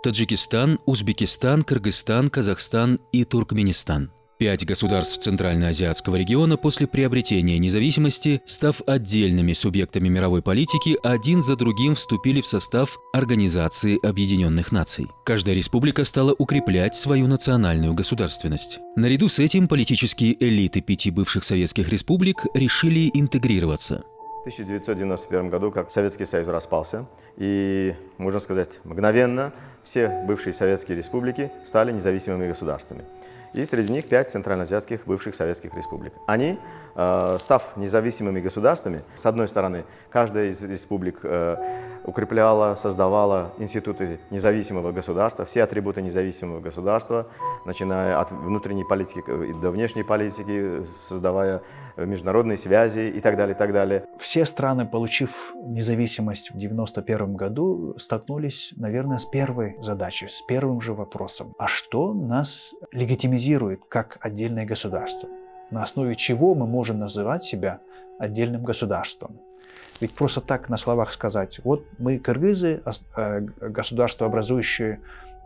Таджикистан, Узбекистан, Кыргызстан, Казахстан и Туркменистан. 5 государств Центральноазиатского региона после приобретения независимости, став отдельными субъектами мировой политики, один за другим вступили в состав Организации Объединенных Наций. Каждая республика стала укреплять свою национальную государственность. Наряду с этим политические элиты 5 бывших советских республик решили интегрироваться. В 1991 году, как Советский Союз распался, и, можно сказать, мгновенно все бывшие советские республики стали независимыми государствами. И среди них 5 центральноазиатских бывших советских республик. Они, став независимыми государствами, с одной стороны, каждая из республик укрепляла, создавала институты независимого государства, все атрибуты независимого государства, начиная от внутренней политики до внешней политики, создавая международные связи и так далее, и так далее. Все страны, получив независимость в 1991 году, столкнулись, наверное, с первой задачей, с первым же вопросом. А что нас легитимизирует как отдельное государство? На основе чего мы можем называть себя отдельным государством? Ведь просто так на словах сказать, вот мы кыргызы, государствообразующий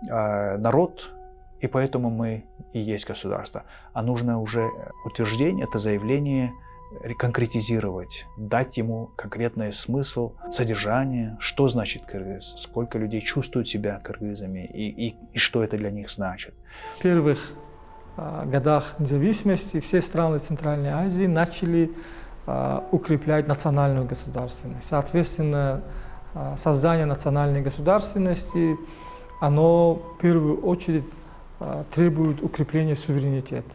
народ, и поэтому мы и есть государство. А нужно уже утверждение, это заявление конкретизировать, дать ему конкретный смысл, содержание, что значит кыргыз, сколько людей чувствуют себя кыргызами и что это для них значит. В первых годах независимости все страны Центральной Азии начали укреплять национальную государственность. Соответственно, создание национальной государственности, оно в первую очередь требует укрепления суверенитета.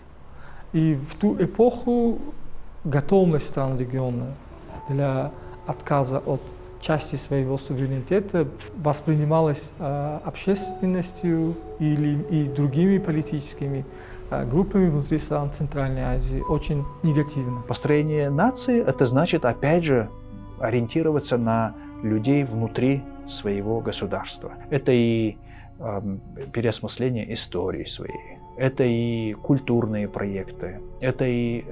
И в ту эпоху готовность стран региона для отказа от части своего суверенитета воспринималась общественностью и другими политическими группами внутри стран Центральной Азии очень негативно. Построение нации – это значит, опять же, ориентироваться на людей внутри своего государства. Это и переосмысление истории своей, это и культурные проекты, это и,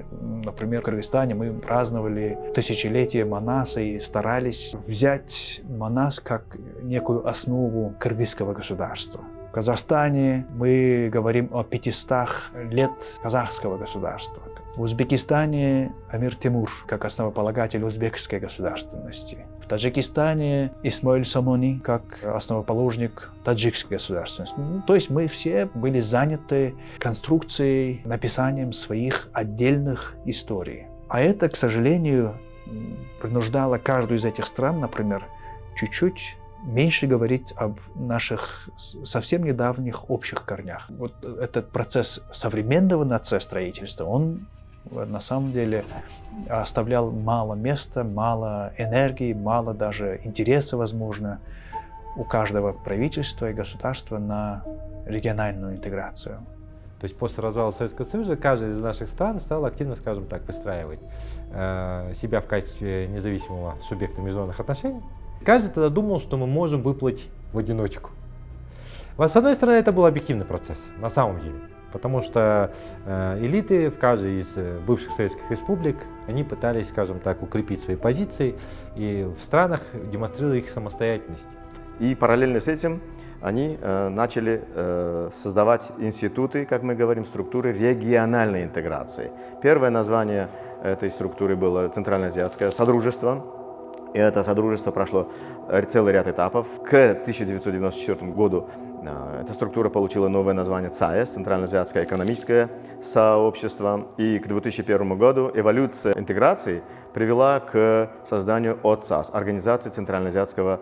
например, в Кыргызстане мы праздновали тысячелетие Манаса и старались взять Манас как некую основу кыргызского государства. В Казахстане мы говорим о 500 лет казахского государства. В Узбекистане Амир Темур как основополагатель узбекской государственности. В Таджикистане Исмаил Сомони как основоположник таджикской государственности. То есть мы все были заняты конструкцией, написанием своих отдельных историй. А это, к сожалению, принуждало каждую из этих стран, например, чуть-чуть меньше говорить об наших совсем недавних общих корнях. Вот этот процесс современного нациостроительства, он на самом деле оставлял мало места, мало энергии, мало даже интереса, возможно, у каждого правительства и государства на региональную интеграцию. То есть после развала Советского Союза каждая из наших стран стала активно, скажем так, выстраивать себя в качестве независимого субъекта международных отношений. Каждый тогда думал, что мы можем выплыть в одиночку. С одной стороны, это был объективный процесс, на самом деле. Потому что элиты в каждой из бывших советских республик, они пытались, скажем так, укрепить свои позиции и в странах демонстрируя их самостоятельность. И параллельно с этим они начали создавать институты, как мы говорим, структуры региональной интеграции. Первое название этой структуры было Центральноазиатское содружество. И это содружество прошло целый ряд этапов. К 1994 году эта структура получила новое название ЦАЭС, Центральноазиатское экономическое сообщество. И к 2001 году эволюция интеграции привела к созданию ОЦАС, Организации Центральноазиатского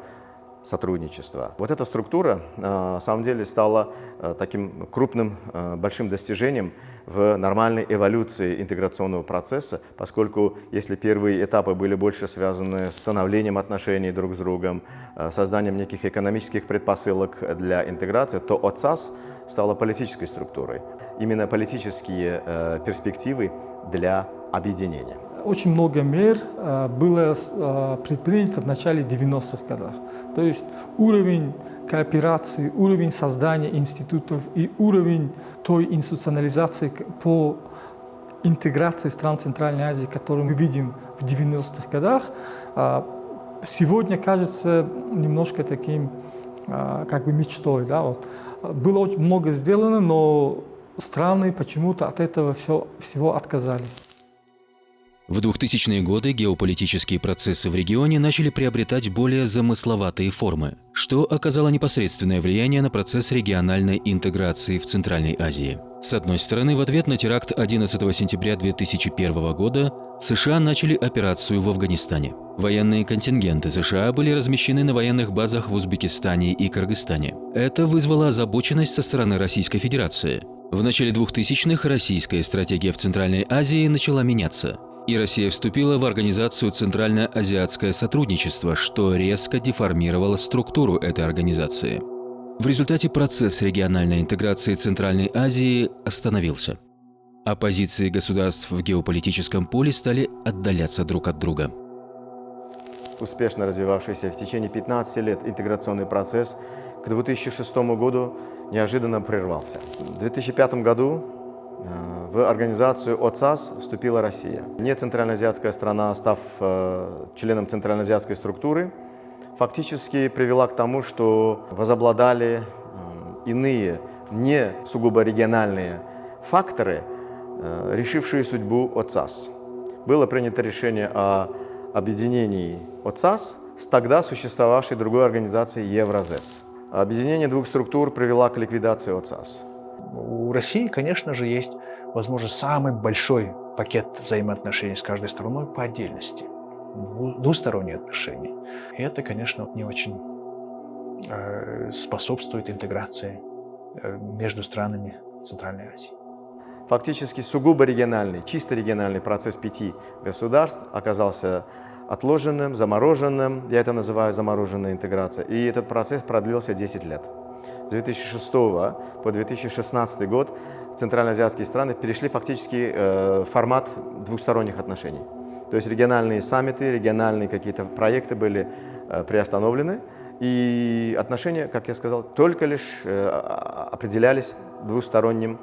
сотрудничества. Вот эта структура, на самом деле, стала таким крупным, большим достижением в нормальной эволюции интеграционного процесса, поскольку если первые этапы были больше связаны с становлением отношений друг с другом, созданием неких экономических предпосылок для интеграции, то ОЦАС стала политической структурой. Именно политические перспективы для объединения. Очень много мер было предпринято в начале 90-х годов. То есть уровень кооперации, уровень создания институтов и уровень той институционализации по интеграции стран Центральной Азии, которую мы видим в 90-х годах, сегодня кажется немножко таким как бы мечтой. Да, вот. Было очень много сделано, но страны почему-то от этого всего отказались. В 2000-е годы геополитические процессы в регионе начали приобретать более замысловатые формы, что оказало непосредственное влияние на процесс региональной интеграции в Центральной Азии. С одной стороны, в ответ на теракт 11 сентября 2001 года США начали операцию в Афганистане. Военные контингенты США были размещены на военных базах в Узбекистане и Кыргызстане. Это вызвало озабоченность со стороны Российской Федерации. В начале 2000-х российская стратегия в Центральной Азии начала меняться, и Россия вступила в Организацию Центрально-Азиатское сотрудничество, что резко деформировало структуру этой организации. В результате процесс региональной интеграции Центральной Азии остановился, а позиции государств в геополитическом поле стали отдаляться друг от друга. Успешно развивавшийся в течение 15 лет интеграционный процесс к 2006 году неожиданно прервался. В 2005 году в организацию ОЦАС вступила Россия. Не центральноазиатская страна, став членом центральноазиатской структуры, фактически привела к тому, что возобладали иные, не сугубо региональные факторы, решившие судьбу ОЦАС. Было принято решение о объединении ОЦАС с тогда существовавшей другой организацией Евразес. Объединение двух структур привело к ликвидации ОЦАС. У России, конечно же, есть, возможно, самый большой пакет взаимоотношений с каждой страной по отдельности. Двусторонние отношения. И это, конечно, не очень способствует интеграции между странами Центральной Азии. Фактически сугубо региональный, чисто региональный процесс 5 государств оказался отложенным, замороженным. Я это называю замороженная интеграция. И этот процесс продлился 10 лет. С 2006 по 2016 год центральноазиатские страны перешли фактически в формат двусторонних отношений. То есть региональные саммиты, региональные какие-то проекты были приостановлены, и отношения, как я сказал, только лишь определялись двусторонним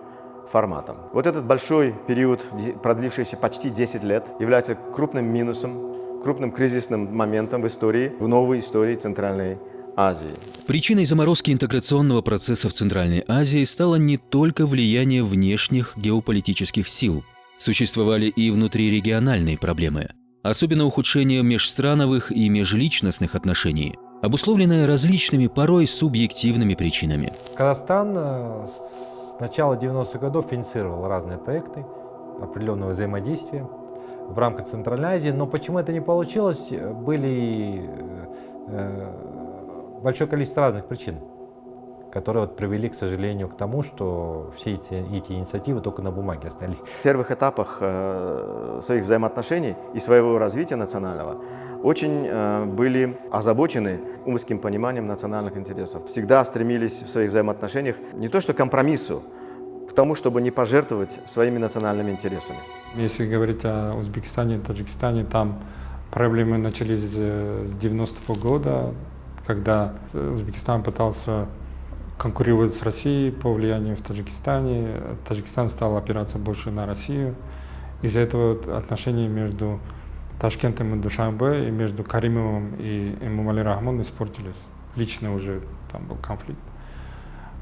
форматом. Вот этот большой период, продлившийся почти 10 лет, является крупным минусом, крупным кризисным моментом в истории, в новой истории Центральной Азии. Причиной заморозки интеграционного процесса в Центральной Азии стало не только влияние внешних геополитических сил. Существовали и внутрирегиональные проблемы, особенно ухудшение межстрановых и межличностных отношений, обусловленное различными, порой субъективными причинами. Казахстан с начала 90-х годов финансировал разные проекты определенного взаимодействия в рамках Центральной Азии, но почему это не получилось, были большое количество разных причин, которые привели, к сожалению, к тому, что все эти инициативы только на бумаге остались. В первых этапах своих взаимоотношений и своего развития национального очень были озабочены узким пониманием национальных интересов. Всегда стремились в своих взаимоотношениях не то что к компромиссу, к тому, чтобы не пожертвовать своими национальными интересами. Если говорить о Узбекистане и Таджикистане, там проблемы начались с 90-го года, когда Узбекистан пытался конкурировать с Россией по влиянию в Таджикистане. Таджикистан стал опираться больше на Россию. Из-за этого отношения между Ташкентом и Душанбе и между Каримовым и Эмомали Рахмон испортились. Лично уже там был конфликт.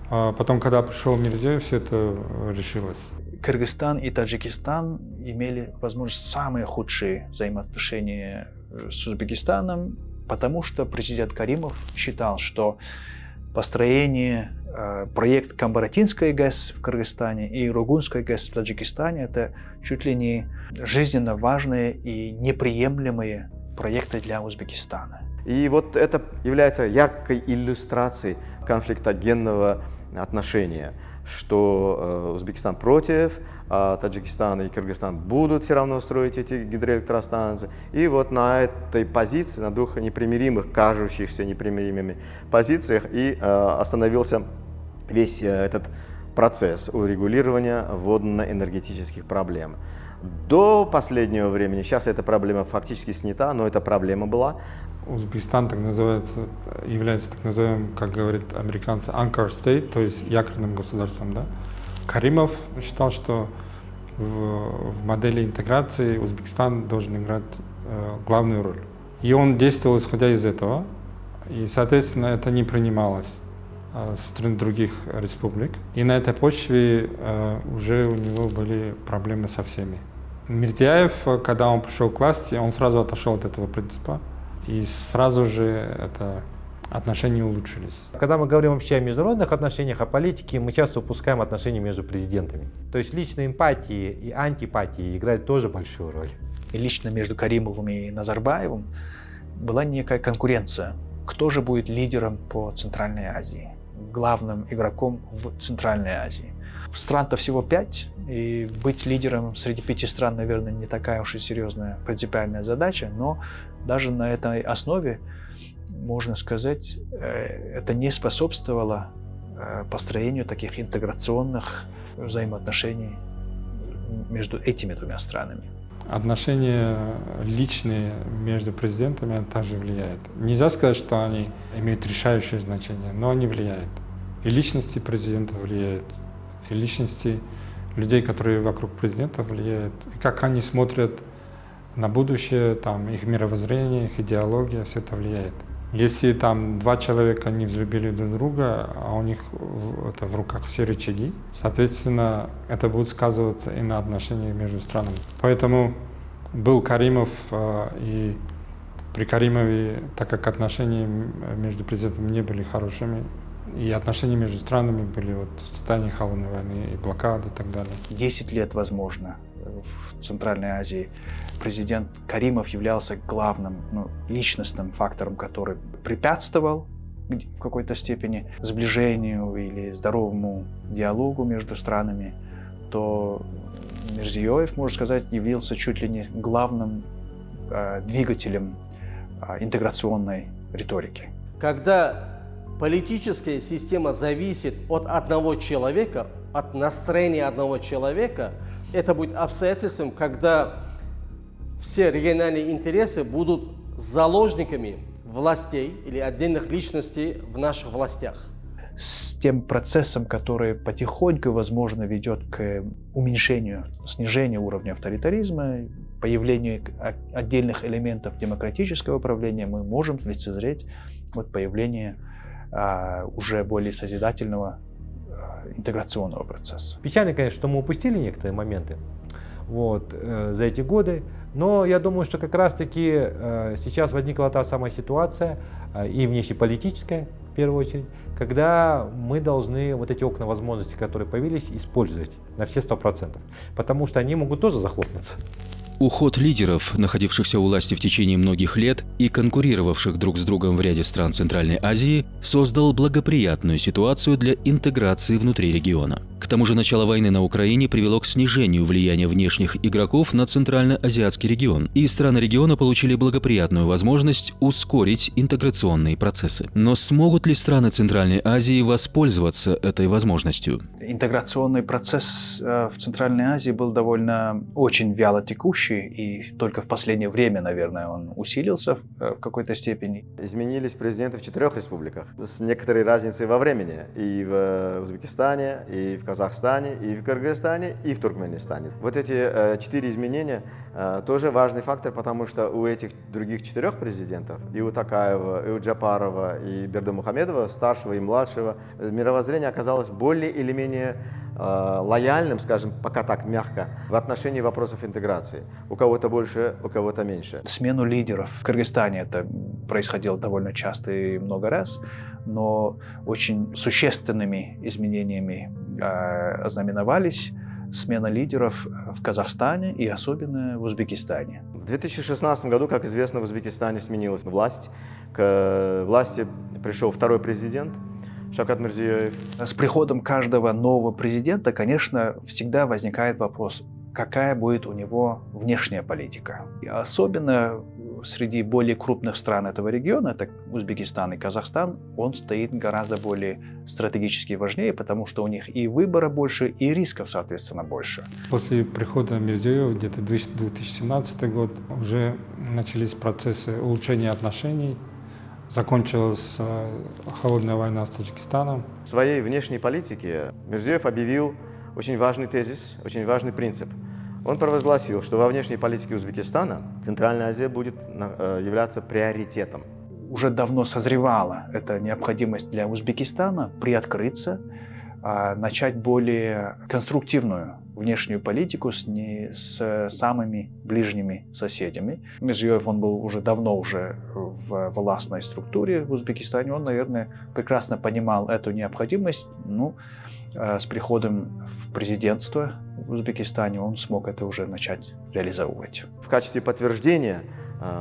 А потом, когда пришел Мирзиёев, все это решилось. Кыргызстан и Таджикистан имели, возможно, самые худшие взаимоотношения с Узбекистаном, потому что президент Каримов считал, что построение проект Камбаратинской ГЭС в Кыргызстане и Ругунской ГЭС в Таджикистане – это чуть ли не жизненно важные и неприемлемые проекты для Узбекистана. И вот это является яркой иллюстрацией конфликтогенного отношения, что Узбекистан против, а Таджикистан и Кыргызстан будут все равно строить эти гидроэлектростанции. И вот на этой позиции, на двух непримиримых, кажущихся непримиримыми позициях и остановился весь этот процесс урегулирования водно-энергетических проблем. До последнего времени, сейчас эта проблема фактически снята, но эта проблема была. Узбекистан является так называемым, как говорят американцы, anchor state, то есть якорным государством. Да? Каримов считал, что в модели интеграции Узбекистан должен играть главную роль. И он действовал исходя из этого. И, соответственно, это не принималось со стороны других республик. И на этой почве уже у него были проблемы со всеми. Мирзияев, когда он пришел к власти, он сразу отошел от этого принципа. И сразу же отношения улучшились. Когда мы говорим вообще о международных отношениях, о политике, мы часто упускаем отношения между президентами. То есть личные эмпатии и антипатии играют тоже большую роль. И лично между Каримовым и Назарбаевым была некая конкуренция. Кто же будет лидером по Центральной Азии, главным игроком в Центральной Азии? Стран-то всего 5, и быть лидером среди 5 стран, наверное, не такая уж и серьезная принципиальная задача, но даже на этой основе, можно сказать, это не способствовало построению таких интеграционных взаимоотношений между этими двумя странами. Отношения личные между президентами также влияют. Нельзя сказать, что они имеют решающее значение, но они влияют. И личности президента влияют, и личности людей, которые вокруг президента, влияют. И как они смотрят на будущее, там, их мировоззрение, их идеология, все это влияет. Если там 2 человека не взлюбили друг друга, а у них в руках все рычаги, соответственно, это будет сказываться и на отношениях между странами. Поэтому был Каримов, и при Каримове, так как отношения между президентами не были хорошими, и отношения между странами были в состоянии холодной войны, и блокады, и так далее. 10 лет, возможно, в Центральной Азии президент Каримов являлся главным личностным фактором, который препятствовал в какой-то степени сближению или здоровому диалогу между странами, то Мирзияев, можно сказать, явился чуть ли не главным двигателем интеграционной риторики. Когда политическая система зависит от одного человека, от настроения одного человека, это будет обстоятельством, когда все региональные интересы будут заложниками властей или отдельных личностей в наших властях. С тем процессом, который потихоньку, возможно, ведет к уменьшению, снижению уровня авторитаризма, появлению отдельных элементов демократического управления, мы можем лицезреть появление уже более созидательного интеграционного процесса. Печально, конечно, что мы упустили некоторые моменты за эти годы, но я думаю, что как раз-таки сейчас возникла та самая ситуация, и внешнеполитическая, в первую очередь, когда мы должны эти окна возможностей, которые появились, использовать на все 100%, потому что они могут тоже захлопнуться. Уход лидеров, находившихся у власти в течение многих лет и конкурировавших друг с другом в ряде стран Центральной Азии, создал благоприятную ситуацию для интеграции внутри региона. К тому же начало войны на Украине привело к снижению влияния внешних игроков на Центральноазиатский регион, и страны региона получили благоприятную возможность ускорить интеграционные процессы. Но смогут ли страны Центральной Азии воспользоваться этой возможностью? Интеграционный процесс в Центральной Азии был очень вяло текущий, и только в последнее время, наверное, он усилился в какой-то степени. Изменились президенты в 4 республиках с некоторой разницей во времени. И в Узбекистане, и в Казахстане, и в Кыргызстане, и в Туркменистане. Эти 4 изменения тоже важный фактор, потому что у этих других 4 президентов, и у Токаева, и у Джапарова, и Бердымухамедова, старшего и младшего, мировоззрение оказалось более или менее лояльным, скажем, пока так мягко, в отношении вопросов интеграции. У кого-то больше, у кого-то меньше. Смену лидеров в Кыргызстане это происходило довольно часто и много раз, но очень существенными изменениями ознаменовались смена лидеров в Казахстане и особенно в Узбекистане. В 2016 году, как известно, в Узбекистане сменилась власть. К власти пришел 2-й президент Шавкат Мирзияев. С приходом каждого нового президента, конечно, всегда возникает вопрос, какая будет у него внешняя политика. И особенно среди более крупных стран этого региона, это Узбекистан и Казахстан, он стоит гораздо более стратегически важнее, потому что у них и выбора больше, и рисков, соответственно, больше. После прихода Мирзияева, где-то 2017 год, уже начались процессы улучшения отношений. Закончилась холодная война с Таджикистаном. В своей внешней политике Мирзияев объявил очень важный тезис, очень важный принцип. Он провозгласил, что во внешней политике Узбекистана Центральная Азия будет являться приоритетом. уже давно созревала эта необходимость для Узбекистана приоткрыться, начать более конструктивную внешнюю политику с самыми ближними соседями. Мирзиёев, он был уже давно в властной структуре в Узбекистане, он, наверное, прекрасно понимал эту необходимость. С приходом в президентство в Узбекистане он смог это уже начать реализовывать. В качестве подтверждения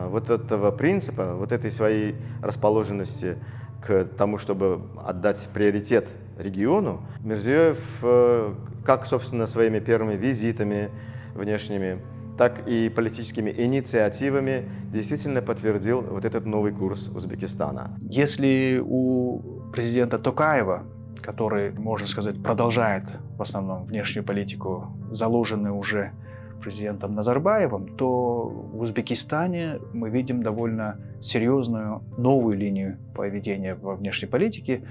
вот этого принципа, вот этой своей расположенности к тому, чтобы отдать приоритет региону, Мирзиёев, как, собственно, своими первыми визитами внешними, так и политическими инициативами действительно подтвердил вот этот новый курс Узбекистана. Если у президента Токаева, который, можно сказать, продолжает в основном внешнюю политику, заложенную уже президентом Назарбаевым, то в Узбекистане мы видим довольно серьезную новую линию поведения во внешней политике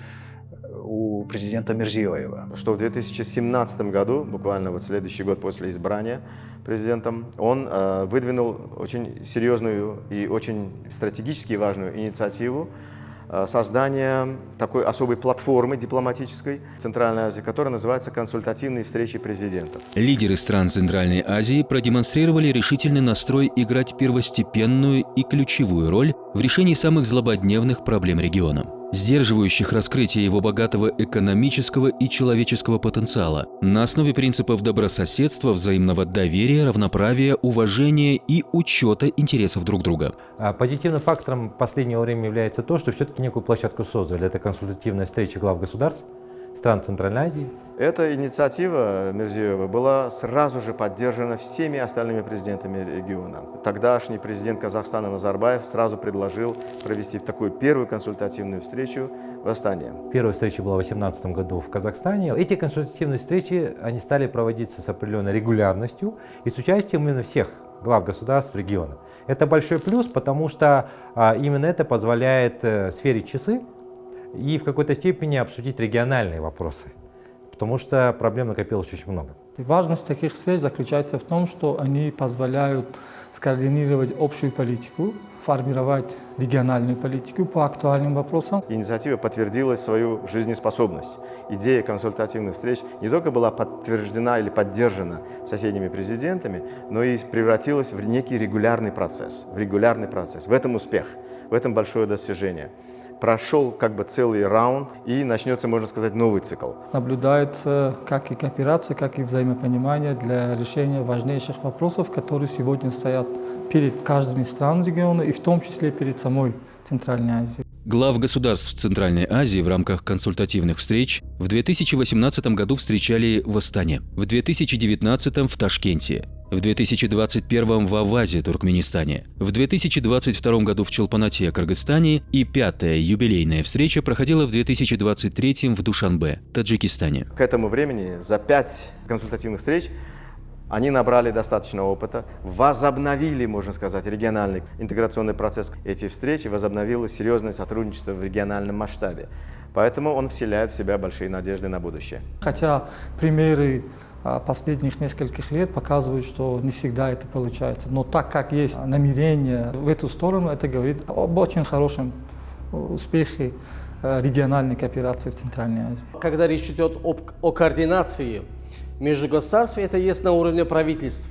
у президента Мирзиёева. Что в 2017 году, буквально вот следующий год после избрания президентом, он выдвинул очень серьезную и очень стратегически важную инициативу создания такой особой платформы дипломатической в Центральной Азии, которая называется «Консультативные встречи президентов». Лидеры стран Центральной Азии продемонстрировали решительный настрой играть первостепенную и ключевую роль в решении самых злободневных проблем региона, сдерживающих раскрытие его богатого экономического и человеческого потенциала на основе принципов добрососедства, взаимного доверия, равноправия, уважения и учета интересов друг друга. Позитивным фактором последнего времени является то, что все-таки некую площадку создали. Это консультативная встреча глав государств стран Центральной Азии. Эта инициатива Мирзиёева была сразу же поддержана всеми остальными президентами региона. Тогдашний президент Казахстана Назарбаев сразу предложил провести такую первую консультативную встречу в Астане. Первая встреча была в 2018 году в Казахстане. Эти консультативные встречи, они стали проводиться с определенной регулярностью и с участием именно всех глав государств региона. Это большой плюс, потому что именно это позволяет сферить часы и в какой-то степени обсудить региональные вопросы, потому что проблем накопилось очень много. Важность таких встреч заключается в том, что они позволяют скоординировать общую политику, формировать региональную политику по актуальным вопросам. Инициатива подтвердила свою жизнеспособность. Идея консультативных встреч не только была подтверждена или поддержана соседними президентами, но и превратилась в некий регулярный процесс. В этом успех, в этом большое достижение. Прошел как бы целый раунд, и начнется, можно сказать, новый цикл. Наблюдается как и кооперация, как и взаимопонимание для решения важнейших вопросов, которые сегодня стоят перед каждым из стран региона, и в том числе перед самой Центральной Азией. Глав государств Центральной Азии в рамках консультативных встреч в 2018 году встречали в Астане, в 2019 в Ташкенте, в 2021 в Авазе, Туркменистане, в 2022 году в Чолпанате, Кыргызстане, и пятая юбилейная встреча проходила в 2023 в Душанбе, Таджикистане. К этому времени за 5 консультативных встреч они набрали достаточно опыта, возобновили, можно сказать, региональный интеграционный процесс. Эти встречи возобновило серьезное сотрудничество в региональном масштабе. Поэтому он вселяет в себя большие надежды на будущее. Хотя примеры последних нескольких лет показывают, что не всегда это получается. Но так как есть намерение в эту сторону, это говорит об очень хорошем успехе региональной кооперации в Центральной Азии. Когда речь идет о координации между государствами, это есть на уровне правительств.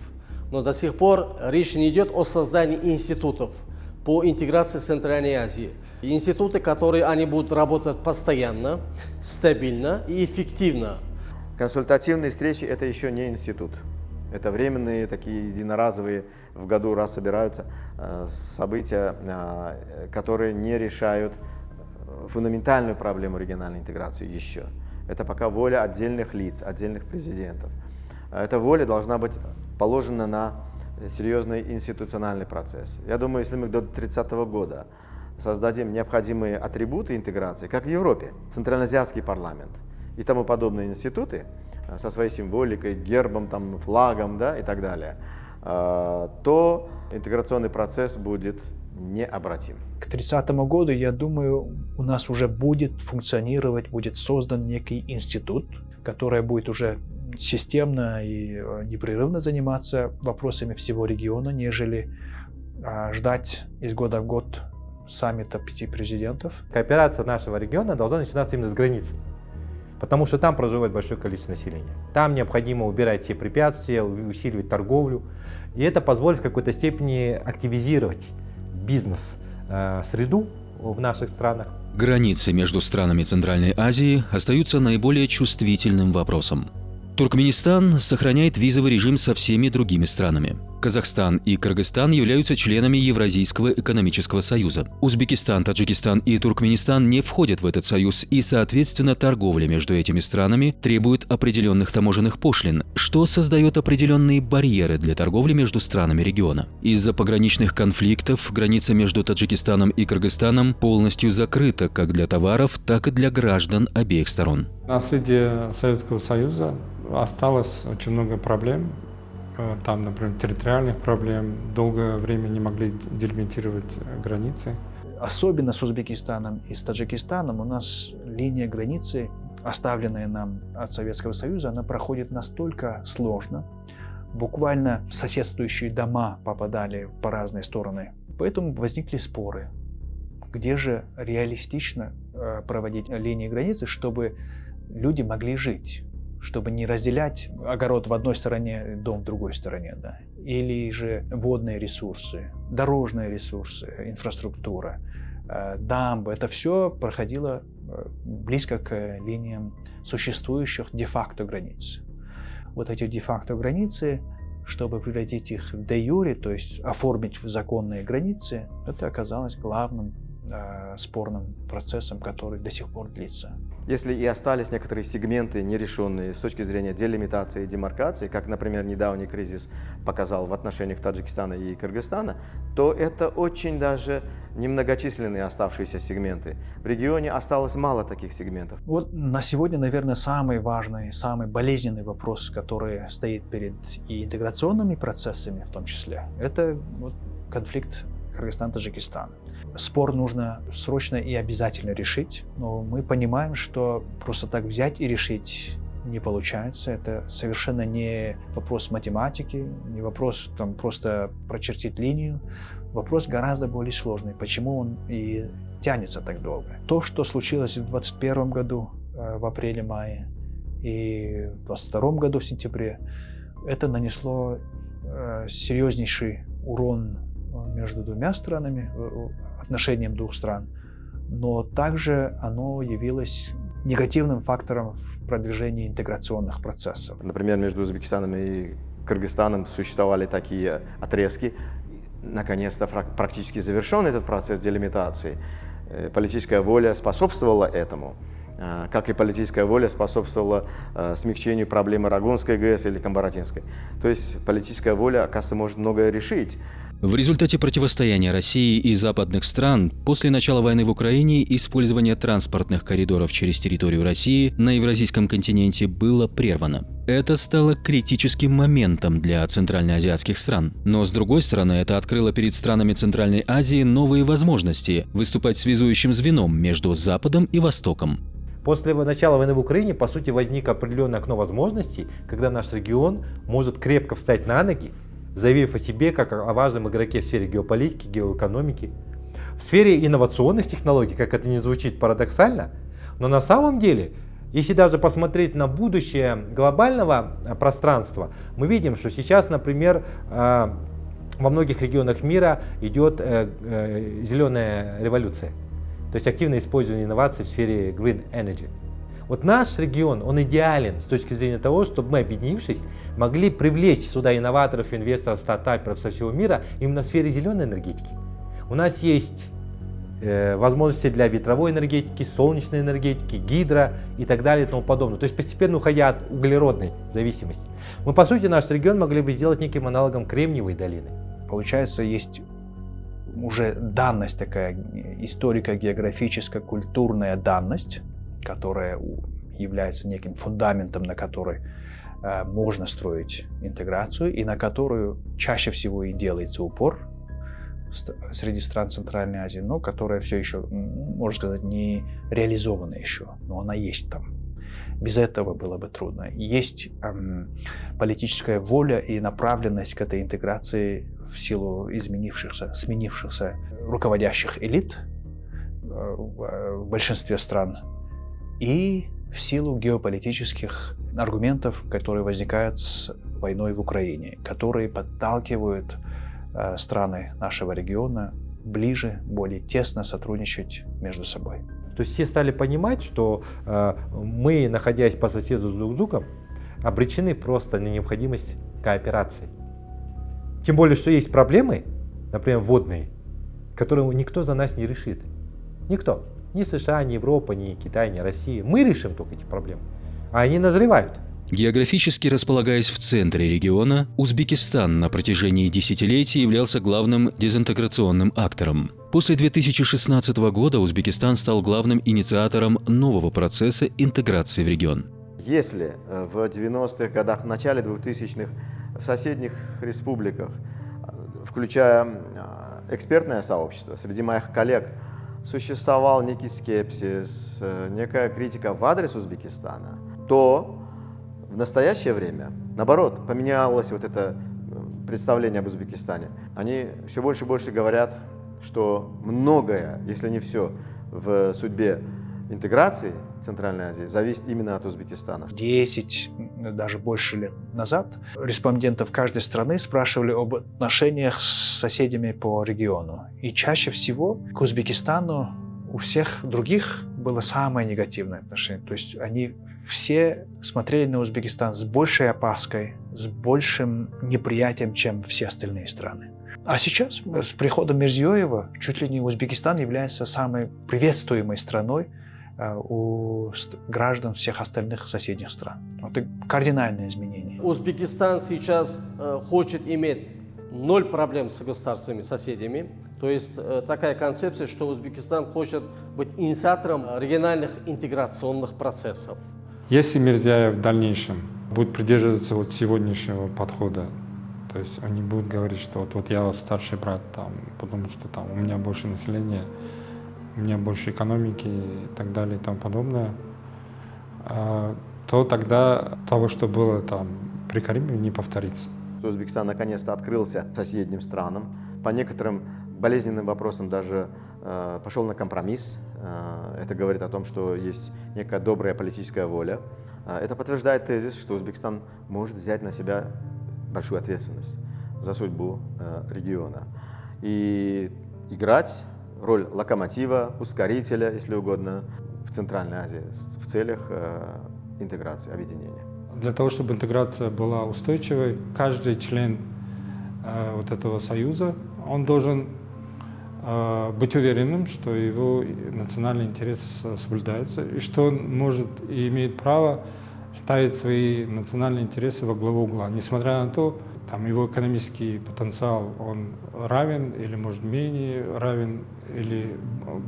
Но до сих пор речь не идет о создании институтов по интеграции Центральной Азии. Институты, которые они будут работать постоянно, стабильно и эффективно. Консультативные встречи – это еще не институт. Это временные, такие единоразовые, в году раз собираются события, которые не решают фундаментальную проблему региональной интеграции еще. Это пока воля отдельных лиц, отдельных президентов. Эта воля должна быть положена на серьезный институциональный процесс. Я думаю, если мы до 30 года создадим необходимые атрибуты интеграции, как в Европе, Центральноазиатский парламент и тому подобные институты со своей символикой, гербом, там, флагом, да, и так далее, то интеграционный процесс будет необратим. К 30 году, я думаю, у нас уже будет функционировать, будет создан некий институт, который будет уже системно и непрерывно заниматься вопросами всего региона, нежели ждать из года в год саммита 5 президентов. Кооперация нашего региона должна начинаться именно с границы, потому что там проживает большое количество населения. Там необходимо убирать все препятствия, усиливать торговлю, и это позволит в какой-то степени активизировать бизнес-среду в наших странах. Границы между странами Центральной Азии остаются наиболее чувствительным вопросом. Туркменистан сохраняет визовый режим со всеми другими странами. Казахстан и Кыргызстан являются членами Евразийского экономического союза. Узбекистан, Таджикистан и Туркменистан не входят в этот союз, и, соответственно, торговля между этими странами требует определенных таможенных пошлин, что создает определенные барьеры для торговли между странами региона. Из-за пограничных конфликтов граница между Таджикистаном и Кыргызстаном полностью закрыта как для товаров, так и для граждан обеих сторон. Наследие Советского Союза осталось очень много проблем. Там, например, территориальных проблем. Долгое время не могли делимитировать границы. Особенно с Узбекистаном и с Таджикистаном у нас линия границы, оставленная нам от Советского Союза, она проходит настолько сложно. Буквально соседствующие дома попадали по разные стороны. Поэтому возникли споры. Где же реалистично проводить линии границы, чтобы люди могли жить? Чтобы не разделять огород в одной стороне, дом в другой стороне, да. Или же водные ресурсы, дорожные ресурсы, инфраструктура, дамбы. Это все проходило близко к линиям существующих де-факто границ. Вот эти де-факто границы, чтобы превратить их в де-юре, то есть оформить в законные границы, это оказалось главным спорным процессом, который до сих пор длится. Если и остались некоторые сегменты нерешенные с точки зрения делимитации и демаркации, как, например, недавний кризис показал в отношениях Таджикистана и Кыргызстана, то это очень даже немногочисленные оставшиеся сегменты. В регионе осталось мало таких сегментов. Вот на сегодня, наверное, самый важный, самый болезненный вопрос, который стоит перед и интеграционными процессами в том числе, это вот конфликт Кыргызстан-Таджикистан. Спор нужно срочно и обязательно решить, но мы понимаем, что просто так взять и решить не получается. Это совершенно не вопрос математики, не вопрос там, просто прочертить линию. Вопрос гораздо более сложный. Почему он и тянется так долго? То, что случилось в 2021 году, в апреле-мае, и в 2022 году, в сентябре, это нанесло серьезнейший урон между двумя странами, отношениям двух стран, но также оно явилось негативным фактором в продвижении интеграционных процессов. Например, между Узбекистаном и Кыргызстаном существовали такие отрезки. Наконец-то практически завершен этот процесс делимитации. Политическая воля способствовала этому, как и политическая воля способствовала смягчению проблемы Рагунской ГЭС или Камбаратинской. То есть политическая воля, оказывается, может многое решить. В результате противостояния России и западных стран после начала войны в Украине использование транспортных коридоров через территорию России на Евразийском континенте было прервано. Это стало критическим моментом для центральноазиатских стран. Но, с другой стороны, это открыло перед странами Центральной Азии новые возможности выступать связующим звеном между Западом и Востоком. После начала войны в Украине, по сути, возникло определенное окно возможностей, когда наш регион может крепко встать на ноги, заявив о себе как о важном игроке в сфере геополитики, геоэкономики, в сфере инновационных технологий, как это не звучит парадоксально, но на самом деле, если даже посмотреть на будущее глобального пространства, мы видим, что сейчас, например, во многих регионах мира идет зеленая революция, то есть активное использование инноваций в сфере green energy. Вот наш регион, он идеален с точки зрения того, чтобы мы, объединившись, могли привлечь сюда инноваторов, инвесторов, стартаперов со всего мира именно в сфере зеленой энергетики. У нас есть возможности для ветровой энергетики, солнечной энергетики, гидро и так далее и тому подобное. То есть постепенно уходя от углеродной зависимости. Мы, по сути, наш регион могли бы сделать неким аналогом Кремниевой долины. Получается, есть уже данность такая, историко-географическая, культурная данность, которая является неким фундаментом, на который можно строить интеграцию и на которую чаще всего и делается упор среди стран Центральной Азии, но которая все еще, можно сказать, не реализована еще, но она есть там. Без этого было бы трудно. Есть политическая воля и направленность к этой интеграции в силу сменившихся руководящих элит в большинстве стран и в силу геополитических аргументов, которые возникают с войной в Украине, которые подталкивают страны нашего региона ближе, более тесно сотрудничать между собой. То есть все стали понимать, что мы, находясь по соседству друг с другом, обречены просто на необходимость кооперации. Тем более, что есть проблемы, например, водные, которые никто за нас не решит. Никто. Ни США, ни Европа, ни Китай, ни Россия. Мы решим только эти проблемы, а они назревают. Географически располагаясь в центре региона, Узбекистан на протяжении десятилетий являлся главным дезинтеграционным актором. После 2016 года Узбекистан стал главным инициатором нового процесса интеграции в регион. Если в 90-х годах, в начале 2000-х в соседних республиках, включая экспертное сообщество, среди моих коллег существовал некий скепсис, некая критика в адрес Узбекистана, то в настоящее время, наоборот, поменялось вот это представление об Узбекистане. Они все больше и больше говорят, что многое, если не все, в судьбе интеграции Центральной Азии зависит именно от Узбекистана. 10, даже больше лет назад респондентов каждой страны спрашивали об отношениях с соседями по региону. И чаще всего к Узбекистану у всех других было самое негативное отношение. То есть они все смотрели на Узбекистан с большей опаской, с большим неприятием, чем все остальные страны. А сейчас, с приходом Мирзиёева, чуть ли не Узбекистан является самой приветствуемой страной у граждан всех остальных соседних стран. Это кардинальное изменение. Узбекистан сейчас хочет иметь 0 проблем с государственными соседями. То есть такая концепция, что Узбекистан хочет быть инициатором региональных интеграционных процессов. Если Мирзиёев в дальнейшем будет придерживаться вот сегодняшнего подхода, то есть он не будет говорить, что вот я вас старший брат, там, потому что там у меня больше населения, у меня больше экономики и так далее и тому подобное, то тогда того, что было там при Каримове, не повторится. Узбекистан наконец-то открылся соседним странам. По некоторым болезненным вопросам даже пошел на компромисс. Это говорит о том, что есть некая добрая политическая воля. Это подтверждает тезис, что Узбекистан может взять на себя большую ответственность за судьбу региона и играть роль локомотива, ускорителя, если угодно, в Центральной Азии в целях интеграции, объединения. Для того, чтобы интеграция была устойчивой, каждый член вот этого союза, он должен быть уверенным, что его национальные интересы соблюдаются, и что он может и имеет право ставить свои национальные интересы во главу угла, несмотря на то, там его экономический потенциал, он равен или, может, менее равен, или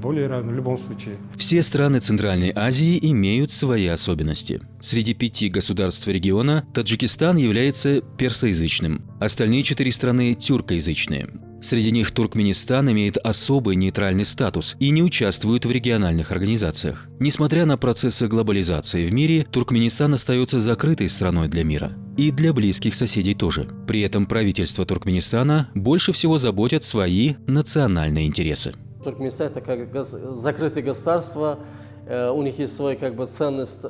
более равен, в любом случае. Все страны Центральной Азии имеют свои особенности. Среди 5 государств региона Таджикистан является персоязычным, остальные 4 страны – тюркоязычные. Среди них Туркменистан имеет особый нейтральный статус и не участвует в региональных организациях. Несмотря на процессы глобализации в мире, Туркменистан остается закрытой страной для мира. И для близких соседей тоже. При этом правительство Туркменистана больше всего заботит свои национальные интересы. Туркменистан – это как закрытое государство, у них есть своя ценность,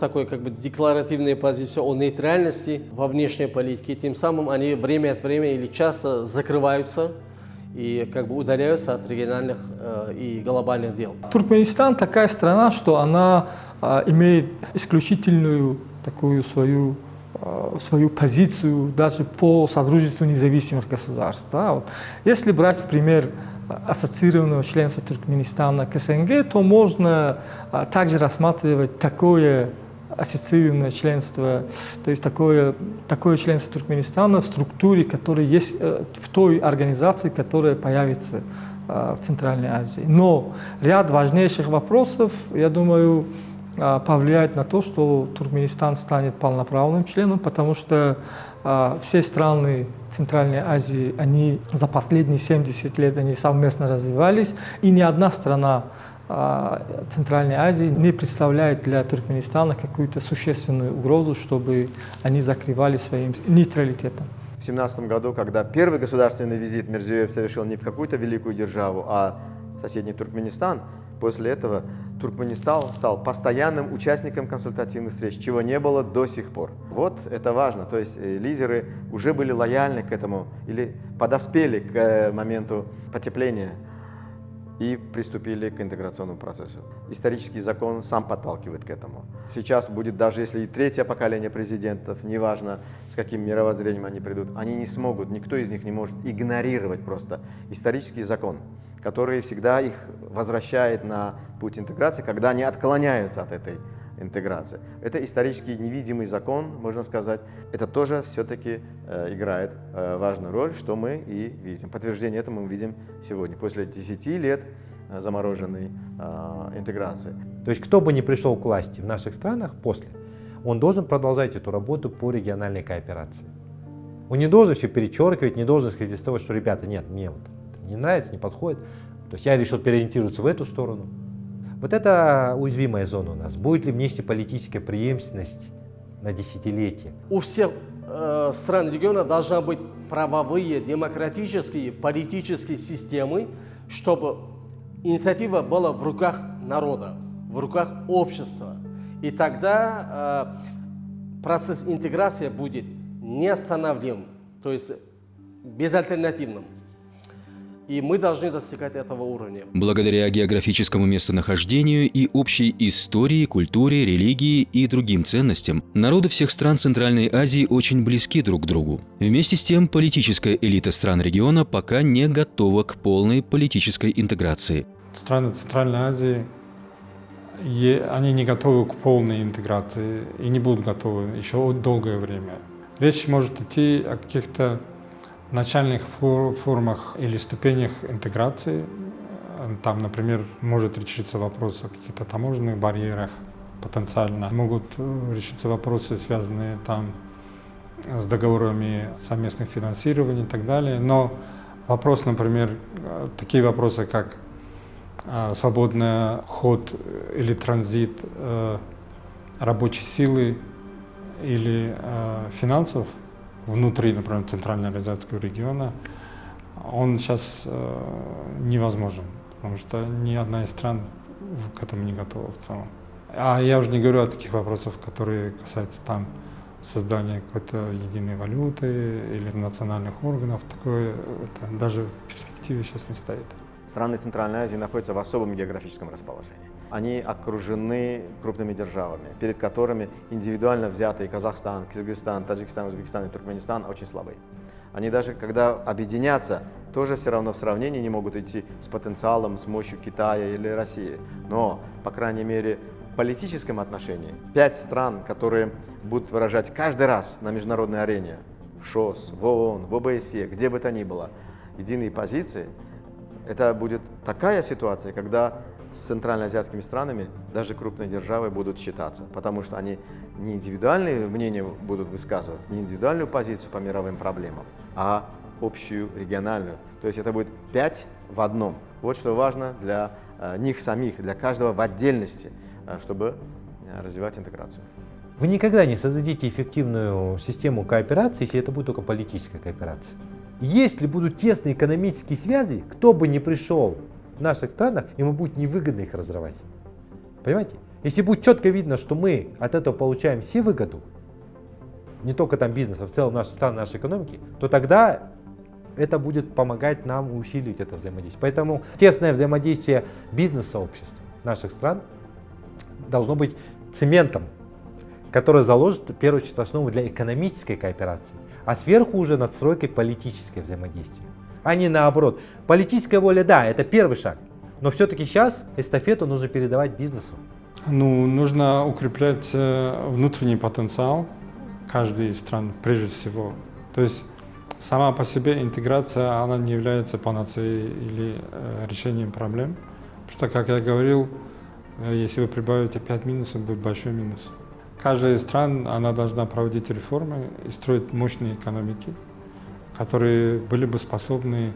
такой декларативная позиция о нейтральности во внешней политике. Тем самым они время от времени или часто закрываются и удаляются от региональных и глобальных дел. Туркменистан такая страна, что она имеет исключительную такую свою позицию даже по содружеству независимых государств. Да? Вот. Если брать в пример ассоциированного членства Туркменистана к СНГ, то можно также рассматривать такое ассоциированное членство, то есть такое членство Туркменистана в структуре, которая есть в той организации, которая появится в Центральной Азии. Но ряд важнейших вопросов, я думаю, повлияет на то, что Туркменистан станет полноправным членом, потому что все страны Центральной Азии, они за последние 70 лет они совместно развивались, и ни одна страна Центральной Азии не представляет для Туркменистана какую-то существенную угрозу, чтобы они закрывали своим нейтралитетом. В 2017 году, когда первый государственный визит Мирзиёев совершил не в какую-то великую державу, а в соседний Туркменистан, после этого Туркменистан стал постоянным участником консультативных встреч, чего не было до сих пор. Вот это важно, то есть лидеры уже были лояльны к этому или подоспели к моменту потепления и приступили к интеграционному процессу. Исторический закон сам подталкивает к этому. Сейчас будет, даже если и третье поколение президентов, неважно, с каким мировоззрением они придут, они не смогут, никто из них не может игнорировать просто исторический закон, который всегда их возвращает на путь интеграции, когда они отклоняются от этой интеграции. Это исторически невидимый закон, можно сказать. Это тоже все-таки играет важную роль, что мы и видим. Подтверждение этому мы видим сегодня, после 10 лет замороженной интеграции. То есть кто бы ни пришел к власти в наших странах после, он должен продолжать эту работу по региональной кооперации. Он не должен все перечеркивать, не должен исходить из того, что, ребята, нет, мне вот это не нравится, не подходит. То есть я решил переориентироваться в эту сторону. Вот это уязвимая зона у нас. Будет ли внешнеполитическая преемственность на десятилетия? У всех стран региона должны быть правовые, демократические, политические системы, чтобы инициатива была в руках народа, в руках общества. И тогда процесс интеграции будет неостановим, то есть безальтернативным. И мы должны достигать этого уровня. Благодаря географическому местонахождению и общей истории, культуре, религии и другим ценностям, народы всех стран Центральной Азии очень близки друг к другу. Вместе с тем, политическая элита стран региона пока не готова к полной политической интеграции. Страны Центральной Азии, они не готовы к полной интеграции и не будут готовы еще долгое время. Речь может идти о каких-то начальных формах или ступенях интеграции. Там, например, может решиться вопрос о каких-то таможенных барьерах потенциально. Могут решиться вопросы, связанные там с договорами совместных финансирований и так далее. Но вопрос, например, такие вопросы, как свободный ход или транзит рабочей силы или финансов внутри, например, Центральноазиатского региона, он сейчас невозможен, потому что ни одна из стран к этому не готова в целом. А я уже не говорю о таких вопросах, которые касаются там создания какой-то единой валюты или национальных органов. Такое даже в перспективе сейчас не стоит. Страны Центральной Азии находятся в особом географическом расположении. Они окружены крупными державами, перед которыми индивидуально взятые Казахстан, Кыргызстан, Таджикистан, Узбекистан и Туркменистан очень слабы. Они даже, когда объединятся, тоже все равно в сравнении не могут идти с потенциалом, с мощью Китая или России. Но, по крайней мере, в политическом отношении 5 стран, которые будут выражать каждый раз на международной арене, в ШОС, в ООН, в ОБСЕ, где бы то ни было, единые позиции, это будет такая ситуация, когда с центральноазиатскими странами даже крупные державы будут считаться, потому что они не индивидуальные мнения будут высказывать, не индивидуальную позицию по мировым проблемам, а общую региональную. То есть это будет 5 в одном. Вот что важно для них самих, для каждого в отдельности, чтобы развивать интеграцию. Вы никогда не создадите эффективную систему кооперации, если это будет только политическая кооперация. Если будут тесные экономические связи, кто бы ни пришел в наших странах, ему будет невыгодно их разрывать. Понимаете? Если будет четко видно, что мы от этого получаем все выгоду, не только там бизнес, а в целом наши страны, нашей экономики, то тогда это будет помогать нам усиливать это взаимодействие. Поэтому тесное взаимодействие бизнес-сообществ наших стран должно быть цементом, который заложит, в первую очередь, основу для экономической кооперации, а сверху уже надстройкой политическое взаимодействие. А не наоборот. Политическая воля, да, это первый шаг, но все-таки сейчас эстафету нужно передавать бизнесу. Нужно укреплять внутренний потенциал каждой из стран прежде всего. То есть сама по себе интеграция, она не является панацеей или решением проблем. Потому что, как я говорил, если вы прибавите 5 минусов, будет большой минус. Каждая из стран, она должна проводить реформы и строить мощные экономики, которые были бы способны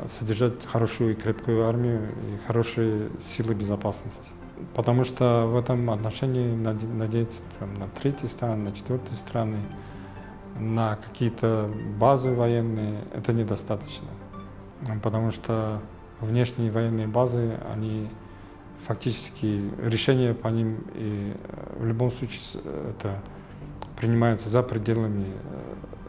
содержать хорошую и крепкую армию и хорошие силы безопасности. Потому что в этом отношении надеяться на третьи страны, на четвертые страны, на какие-то базы военные, это недостаточно. Потому что внешние военные базы, они фактически, решения по ним и в любом случае это принимаются за пределами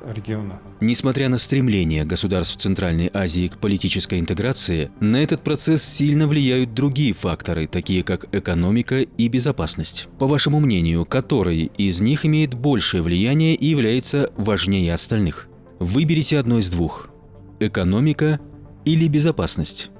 региона. Несмотря на стремление государств Центральной Азии к политической интеграции, на этот процесс сильно влияют другие факторы, такие как экономика и безопасность. По вашему мнению, который из них имеет большее влияние и является важнее остальных? Выберите одно из двух – экономика или безопасность.